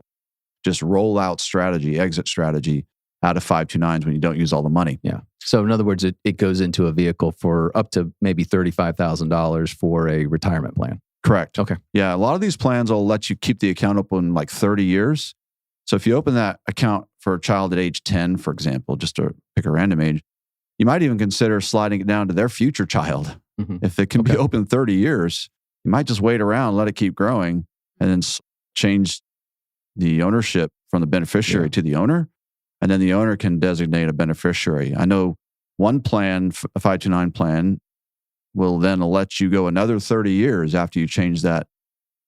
just rollout strategy, exit strategy out of 529s when you don't use all the money. Yeah. So in other words, it goes into a vehicle for up to maybe $35,000 for a retirement plan. Correct. Okay. Yeah. A lot of these plans will let you keep the account open like 30 years. So if you open that account for a child at age 10, for example, just to pick a random age, you might even consider sliding it down to their future child. If it can be open 30 years, you might just wait around, let it keep growing, and then change the ownership from the beneficiary to the owner. And then the owner can designate a beneficiary. I know one plan, a 529 plan, will then let you go another 30 years after you change that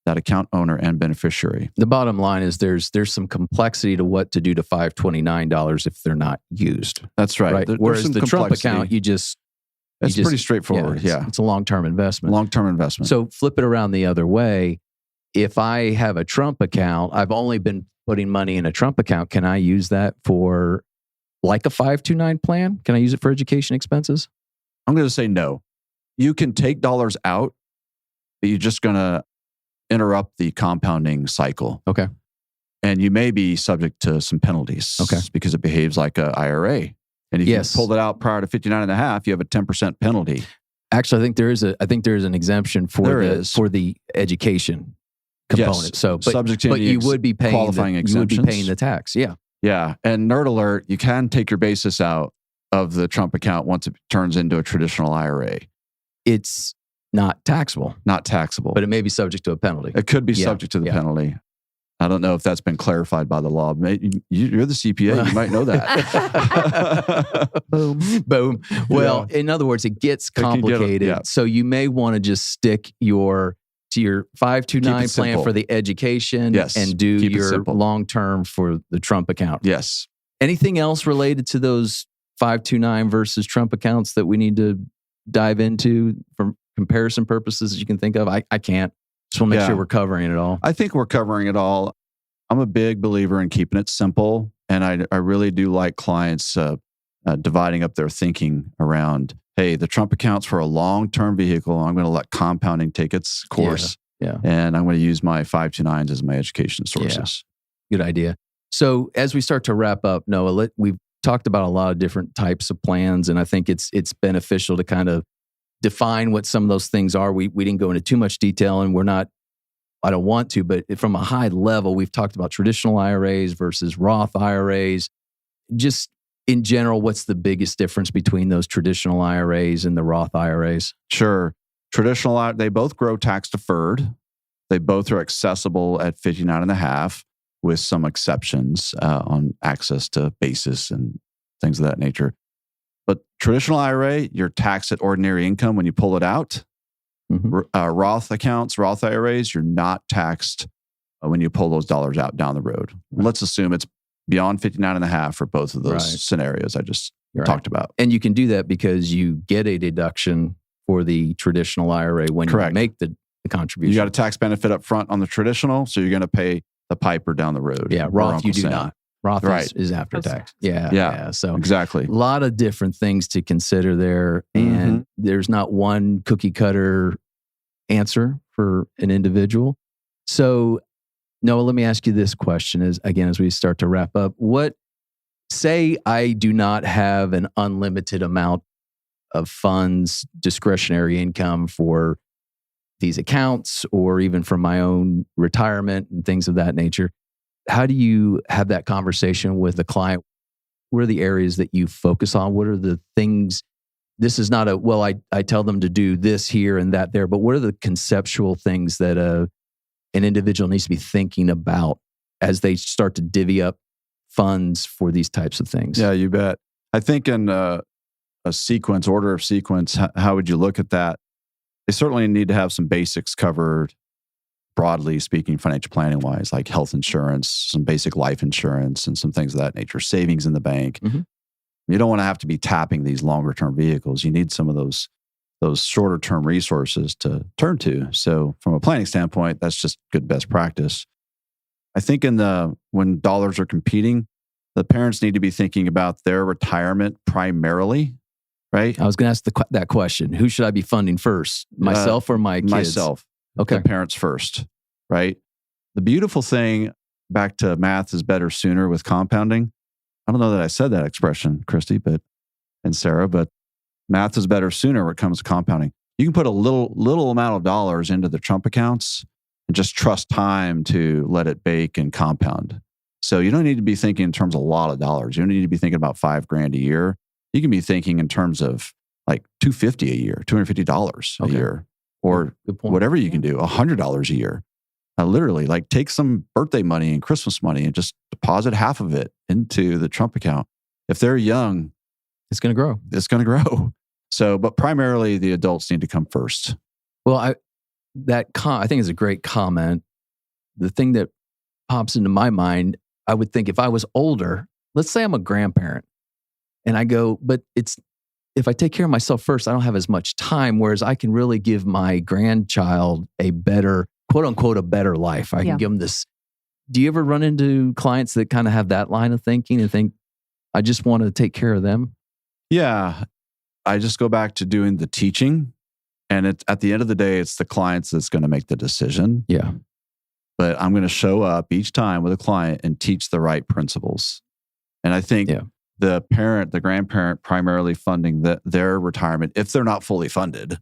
account owner and beneficiary. The bottom line is there's some complexity to what to do to $529 if they're not used. That's right. Whereas the Trump account, it's pretty straightforward. Yeah. It's a long-term investment. Long-term investment. So flip it around the other way. If I have a Trump account, I've only been putting money in a Trump account. Can I use that for like a 529 plan? Can I use it for education expenses? I'm going to say no. You can take dollars out, but you're just going to interrupt the compounding cycle. Okay. And you may be subject to some penalties. Okay. Because it behaves like an IRA. And if you pull it out prior to 59 and a half, you have a 10% penalty. Actually, I think there is an exemption for the education component. Yes. So, subject to you would be paying qualifying exemptions. You would be paying the tax. Yeah. Yeah. And nerd alert, you can take your basis out of the Trump account once it turns into a traditional IRA. It's not taxable. Not taxable. But it may be subject to a penalty. It could be subject to the penalty. I don't know if that's been clarified by the law. You're the CPA. You might know that. Boom. Well, in other words, it gets complicated. So you may want to just stick to your 529 plan for the education and do your long-term for the Trump account. Yes. Anything else related to those 529 versus Trump accounts that we need to dive into for comparison purposes that you can think of? I can't. Just want to make sure we're covering it all. I think we're covering it all. I'm a big believer in keeping it simple. And I really do like clients dividing up their thinking around, hey, the Trump account's for a long-term vehicle. I'm going to let compounding take its course. Yeah. And I'm going to use my 529s as my education sources. Yeah. Good idea. So as we start to wrap up, Noah, we've talked about a lot of different types of plans. And I think it's beneficial to kind of define what some of those things are. We didn't go into too much detail, and I don't want to, but from a high level, we've talked about traditional IRAs versus Roth IRAs. Just in general, what's the biggest difference between those traditional IRAs and the Roth IRAs? Sure. They both grow tax deferred. They both are accessible at 59 and a half with some exceptions on access to basis and things of that nature. But traditional IRA, you're taxed at ordinary income when you pull it out. Roth accounts, Roth IRAs, you're not taxed when you pull those dollars out down the road. Let's assume it's beyond 59.5 for both of those Right. scenarios I just Right. talked about. And you can do that because you get a deduction for the traditional IRA when Correct. you make the contribution. You got a tax benefit up front on the traditional, so you're going to pay the piper down the road. Yeah, or Roth Uncle you do Sam. not. Roth Right. is after Post tax. tax. Yeah. So Exactly. a lot of different things to consider there. And there's not one cookie cutter answer for an individual. So Noah, let me ask you this question as we start to wrap up. Say I do not have an unlimited amount of funds, discretionary income for these accounts, or even for my own retirement and things of that nature. How do you have that conversation with the client? What are the areas that you focus on? What are the things? This is not I tell them to do this here and that there, but what are the conceptual things that an individual needs to be thinking about as they start to divvy up funds for these types of things? Yeah, you bet. I think in a order of sequence, how would you look at that? They certainly need to have some basics covered, broadly speaking, financial planning wise, like health insurance, some basic life insurance, and some things of that nature, savings in the bank. Mhm. You don't want to have to be tapping these longer term vehicles. You need some of those shorter term resources to turn to. So from a planning standpoint, that's just good best practice. I think when dollars are competing, the parents need to be thinking about their retirement primarily, right? I was going to ask that question. Who should I be funding first? Myself or my kids? Myself. Okay. The parents first, right? The beautiful thing, back to math is better sooner with compounding. I don't know that I said that expression, Christy, and Sarah, but math is better sooner when it comes to compounding. You can put a little amount of dollars into the Trump accounts and just trust time to let it bake and compound. So you don't need to be thinking in terms of a lot of dollars. You don't need to be thinking about $5,000 a year. You can be thinking in terms of like $250 a year, $250 a year, or whatever you can do, $100 a year. Literally, like take some birthday money and Christmas money and just deposit half of it into the Trump account. If they're young, it's going to grow. It's going to grow. So, but primarily the adults need to come first. Well, I think is a great comment. The thing that pops into my mind, I would think if I was older, let's say I'm a grandparent, and I go, but if I take care of myself first, I don't have as much time, whereas I can really give my grandchild a better, quote unquote, a better life. I can give them this. Do you ever run into clients that kind of have that line of thinking and think, I just want to take care of them? Yeah. I just go back to doing the teaching. And at the end of the day, it's the clients that's going to make the decision. Yeah. But I'm going to show up each time with a client and teach the right principles. And I think the grandparent primarily funding their retirement, if they're not fully funded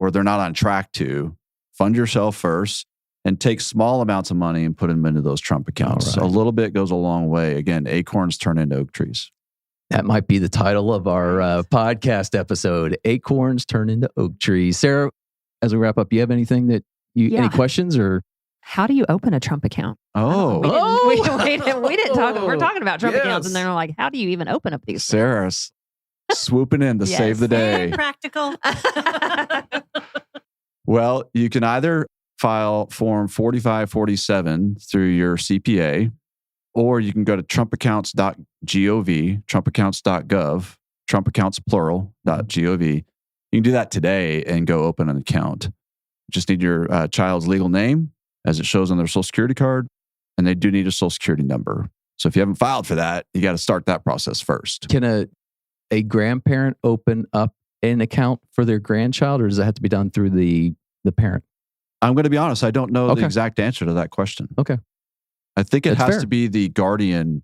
or they're not on track to, fund yourself first and take small amounts of money and put them into those Trump accounts. Right. A little bit goes a long way. Again, acorns turn into oak trees. That might be the title of our podcast episode, Acorns Turn into Oak Trees. Sarah, as we wrap up, do you have anything any questions or? How do you open a Trump account? Oh. We didn't talk. We're talking about Trump accounts, and they're like, how do you even open up these? Sarah's swooping in to save the day. Very practical. Well, you can either file Form 4547 through your CPA, or you can go to trumpaccounts.gov, trumpaccounts.gov, trumpaccounts.plural.gov. You can do that today and go open an account. You just need your child's legal name as it shows on their Social Security card, and they do need a Social Security number. So if you haven't filed for that, you got to start that process first. Can a grandparent open up an account for their grandchild, or does it have to be done through the parent? I'm going to be honest, I don't know the exact answer to that question. Okay. I think it That's has fair. to be the guardian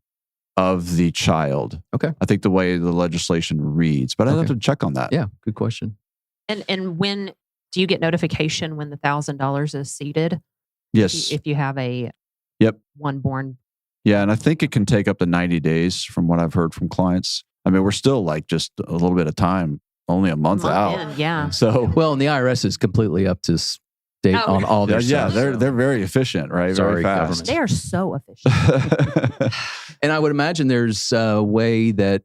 of the child. Okay. I think the way the legislation reads, but I'd have to check on that. Yeah, good question. And when do you get notification when the $1,000 is seated? Yes. If you have a one born. Yeah, and I think it can take up to 90 days from what I've heard from clients. I mean, we're still like just a little bit of time, only a month out. In, yeah. So Well, and the IRS is completely up to date on all their stuff. they're very efficient, right? Sorry, very fast. They are so efficient. And I would imagine there's a way that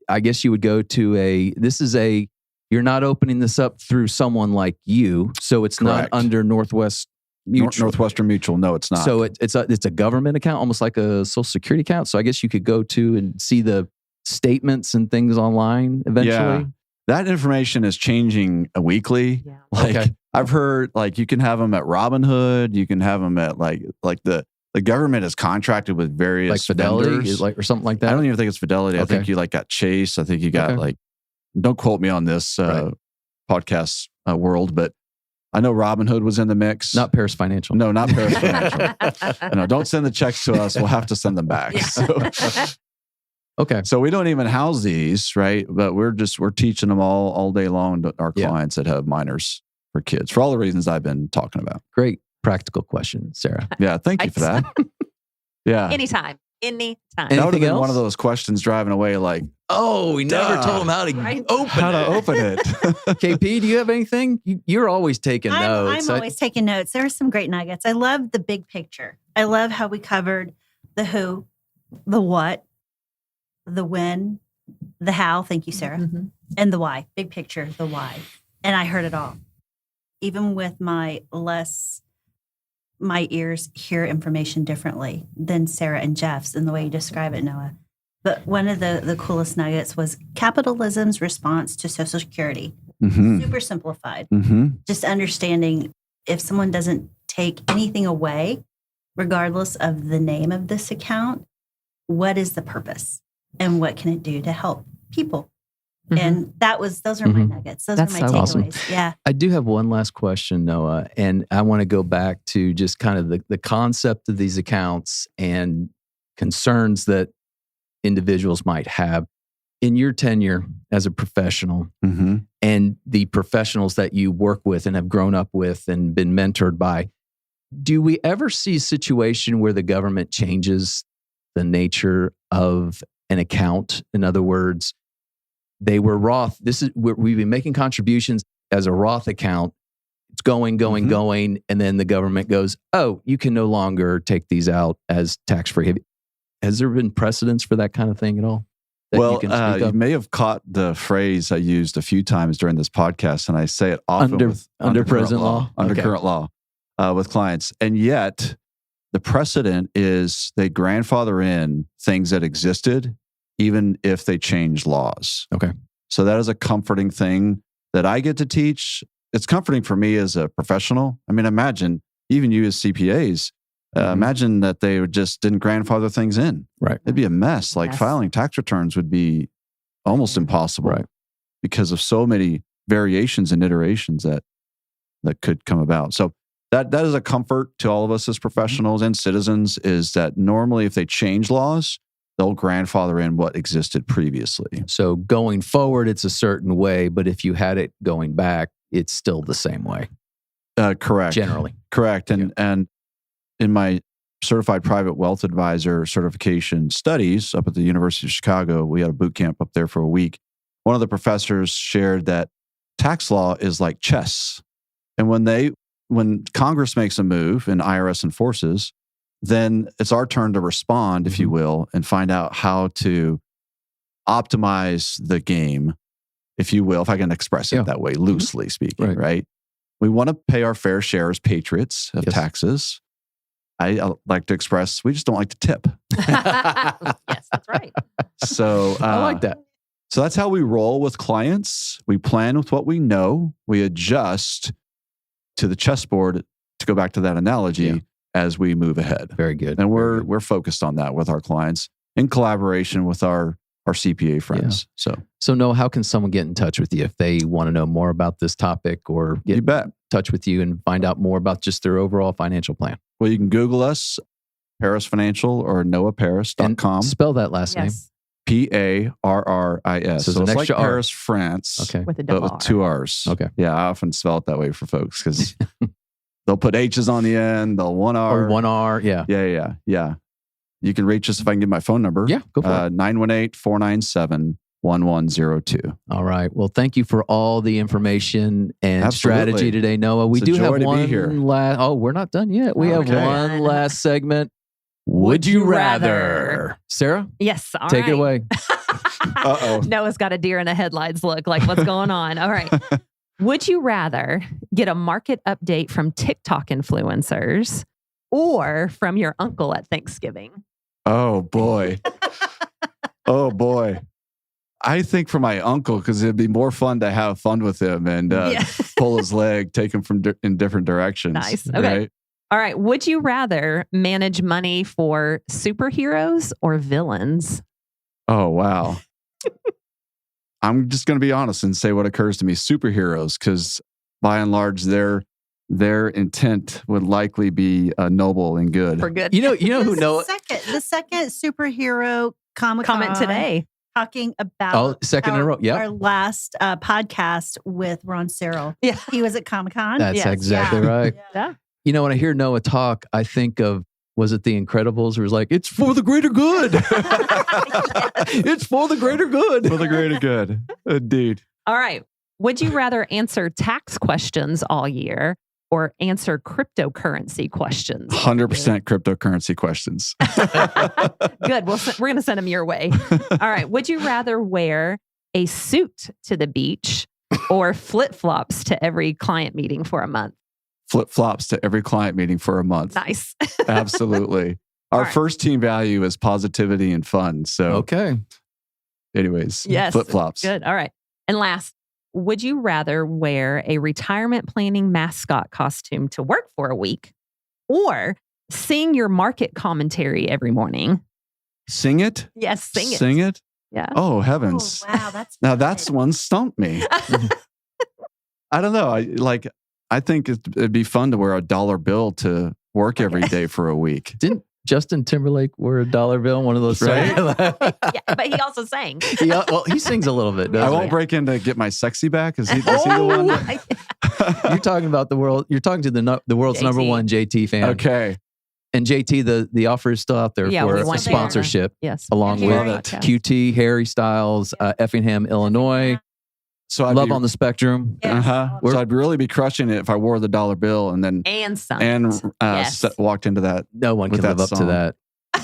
I guess you would go to you're not opening this up through someone like you. So it's Correct. not under Northwest Northwestern Mutual. No, it's not. So it's a government account, almost like a Social Security account. So I guess you could go to and see the statements and things online eventually. Yeah. That information is changing weekly. Yeah. Okay. I've heard you can have them at Robinhood. You can have them at like the government is contracted with various Like Fidelity, vendors. or something like that. I don't even think it's Fidelity. Okay. I think you got Chase. I think you got don't quote me on this podcast world, but I know Robinhood was in the mix. Not Parris Financial. No, not Parris Financial. No, don't send the checks to us. We'll have to send them back. Okay. So we don't even house these, right? But we're teaching them all day long to our clients that have minors for kids for all the reasons I've been talking about. Great practical question, Sarah. Yeah, thank you for that. Yeah. Anytime. That would have Anything been else? one of those questions driving away like, Oh, we never Duh. told him how to Right. open it. it. KP, do you have anything? You're always taking notes. I'm always taking notes. There are some great nuggets. I love the big picture. I love how we covered the who, the what, the when, the how. Thank you, Sarah. Mhm. And the why. Big picture, the why. And I heard it all. Even with my ears hear information differently than Sarah and Jeff's in the way you describe it, Noah. But one of the coolest nuggets was capitalism's response to Social Security. Mm-hmm. Super simplified. Mm-hmm. Just understanding if someone doesn't take anything away, regardless of the name of this account, what is the purpose and what can it do to help people? Mhm. And those are my nuggets. Those That's are my so takeaways. awesome. Yeah. I do have one last question, Noah, and I want to go back to just kind of the concept of these accounts and concerns that individuals might have in your tenure as a professional Mm-hmm. and the professionals that you work with and have grown up with and been mentored by. Do we ever see a situation where the government changes the nature of an account? In other words, they were Roth. We've been making contributions as a Roth account. It's going, and then the government goes, "Oh, you can no longer take these out as tax-free." Has there been precedence for that kind of thing at all? Well, you may have caught the phrase I used a few times during this podcast, and I say it often under present law, under Okay. current law with clients. And yet, the precedent is they grandfather in things that existed, even if they change laws. Okay. So that is a comforting thing that I get to teach. It's comforting for me as a professional. I mean, imagine even you as CPAs. Imagine that they just didn't grandfather things in. Right. It'd be a mess. Like Yes. filing tax returns would be almost impossible, Right. because of so many variations and iterations that could come about. So that is a comfort to all of us as professionals and citizens, is that normally if they change laws, they'll grandfather in what existed previously. So going forward, it's a certain way, but if you had it going back, it's still the same way. Correct. Generally. Correct. And in my certified private wealth advisor certification studies up at the University of Chicago, we had a boot camp up there for a week. One of the professors shared that tax law is like chess. And when Congress makes a move and IRS enforces, then it's our turn to respond, if you will, and find out how to optimize the game, if you will, if I can express it that way, loosely speaking, right? We want to pay our fair share as patriots of taxes. I like to express, we just don't like to tip. Yes, that's right. So I like that. So that's how we roll with clients. We plan with what we know. We adjust to the chessboard, to go back to that analogy, as we move ahead. Very good. And we're focused on that with our clients in collaboration with our CPA friends. So Noah, how can someone get in touch with you if they want to know more about this topic or get in touch with you and find out more about just their overall financial plan? Well, you can Google us, Parris Financial or noahparris.com. And spell that last name. Parris. So So an it's like extra R. Paris, France, Okay. With a but double with R. 2 R's. Okay. Yeah, I often spell it that way for folks because they'll put H's on the end, they'll 1 R. Or 1 R. Yeah. Yeah. You can reach us if I can give my phone number. Yeah, go for it. 918-497-1102. All right. Well, thank you for all the information and Absolutely. strategy today, Noah. We It's a do joy have to be one here. last. Oh, we're not done yet. We have Okay. one last segment. Would you rather? Sarah, Yes. All take it right. away. Uh-oh. Noah's got a deer in the headlights look. Like, what's going on? All right. Would you rather get a market update from TikTok influencers or from your uncle at Thanksgiving? Oh, boy. Oh, boy. I think for my uncle, because it'd be more fun to have fun with him and pull his leg, take him in different directions. Nice. Okay. Right? All right. Would you rather manage money for superheroes or villains? Oh, wow. I'm just going to be honest and say what occurs to me. Superheroes, because by and large, their intent would likely be noble and good. For good. You know who Noah? The second superhero Comic-Con Comment today. talking about second in a row. Yep. our last podcast with Ron Searle. Yeah. He was at Comic-Con. That's Yes. exactly right. Yeah. You know, when I hear Noah talk, I think of, was it The Incredibles? Where it was like, it's for the greater good. It's for the greater good. For the greater good. Indeed. All right. Would you rather answer tax questions all year or answer cryptocurrency questions? 100% cryptocurrency questions. Good. Well, we're going to send them your way. All right. Would you rather wear a suit to the beach or flip-flops to every client meeting for a month? Flip-flops to every client meeting for a month. Nice. Absolutely. Our first team value is positivity and fun. So, Okay. anyways, Yes. flip-flops. Good. All right. And last, would you rather wear a retirement planning mascot costume to work for a week or sing your market commentary every morning? Sing it? Yes, sing it. Sing it? Yeah. Oh, Oh, heavens. wow. That's Now good. that's one stumped me. I don't know. I think it'd be fun to wear a dollar bill to work every day for a week. Didn't Justin Timberlake wear a dollar bill in one of those Right? songs? Yeah, but he also sang. Well, he sings a little bit, I doesn't won't break in to get my sexy back. Is he the one? he? You're talking about the world. You're talking to the world's JT. number one JT fan. Okay. And JT, the offer is still out there Yeah, for we a want sponsorship Yes. along Harry. with Love it. QT, Harry Styles, Effingham, Illinois, So I'd Love be, on the Spectrum. Yes. So I'd really be crushing it if I wore the dollar bill and then And some. Yes. walked into that. No one With can live that up to song. that.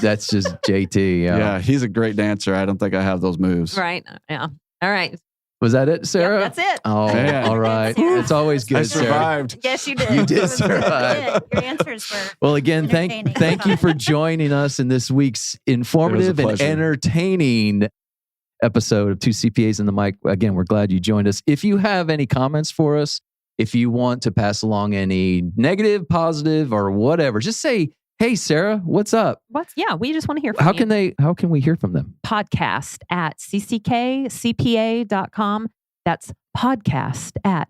That's just JT. Yeah, he's a great dancer. I don't think I have those moves. Right. Yeah. All right. Was that it, Sarah? Yep, that's it. Oh, Man. all right. Sarah. It's always I good, Sarah. survived. Yes, you did. You did It was really survive. good. Your answers were Well, again, entertaining. thank you for joining us in this week's informative and pleasure. entertaining episode of Two CPAs and the Mic. Again, we're glad you joined us. If you have any comments for us, if you want to pass along any negative, positive, or whatever, just say, "Hey, Sarah, what's up?" Yeah, we just want to hear from How you. can we hear from them? Podcast at cckcpa.com. That's podcast at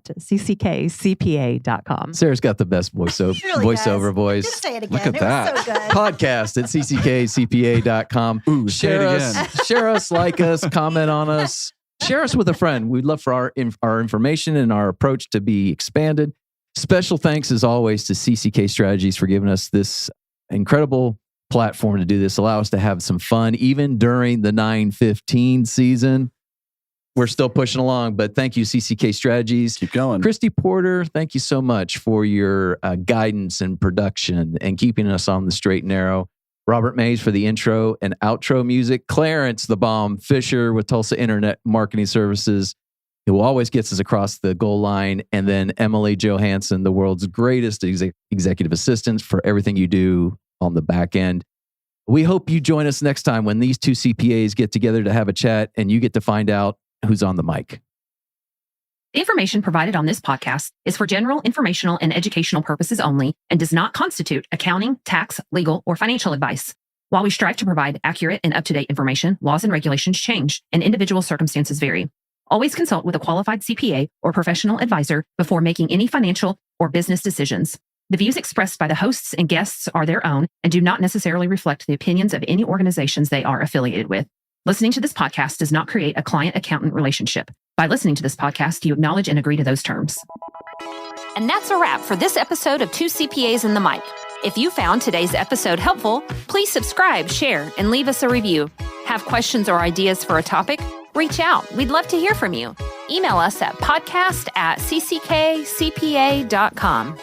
cckcpa.com. Sarah's got the best voiceover, She really voiceover does. voice. Just say it again. Look at it that. was so good. Podcast at cckcpa.com. Ooh, say it again. Share us, like us, comment on us. Share us with a friend. We'd love for our information and our approach to be expanded. Special thanks, as always, to CCK Strategies for giving us this incredible platform to do this. Allow us to have some fun, even during the 9/15 season. We're still pushing along, but thank you, CCK Strategies. Keep going. Christy Porter, thank you so much for your guidance and production and keeping us on the straight and narrow. Robert Mays for the intro and outro music. Clarence the Bomb Fisher with Tulsa Internet Marketing Services, who always gets us across the goal line. And then Emily Johansson, the world's greatest executive assistant for everything you do on the back end. We hope you join us next time when these two CPAs get together to have a chat and you get to find out who's on the mic. The information provided on this podcast is for general informational and educational purposes only and does not constitute accounting, tax, legal, or financial advice. While we strive to provide accurate and up-to-date information, laws and regulations change and individual circumstances vary. Always consult with a qualified CPA or professional advisor before making any financial or business decisions. The views expressed by the hosts and guests are their own and do not necessarily reflect the opinions of any organizations they are affiliated with. Listening to this podcast does not create a client-accountant relationship. By listening to this podcast, you acknowledge and agree to those terms. And that's a wrap for this episode of Two CPAs and the Mic. If you found today's episode helpful, please subscribe, share, and leave us a review. Have questions or ideas for a topic? Reach out. We'd love to hear from you. Email us at podcast@cckcpa.com.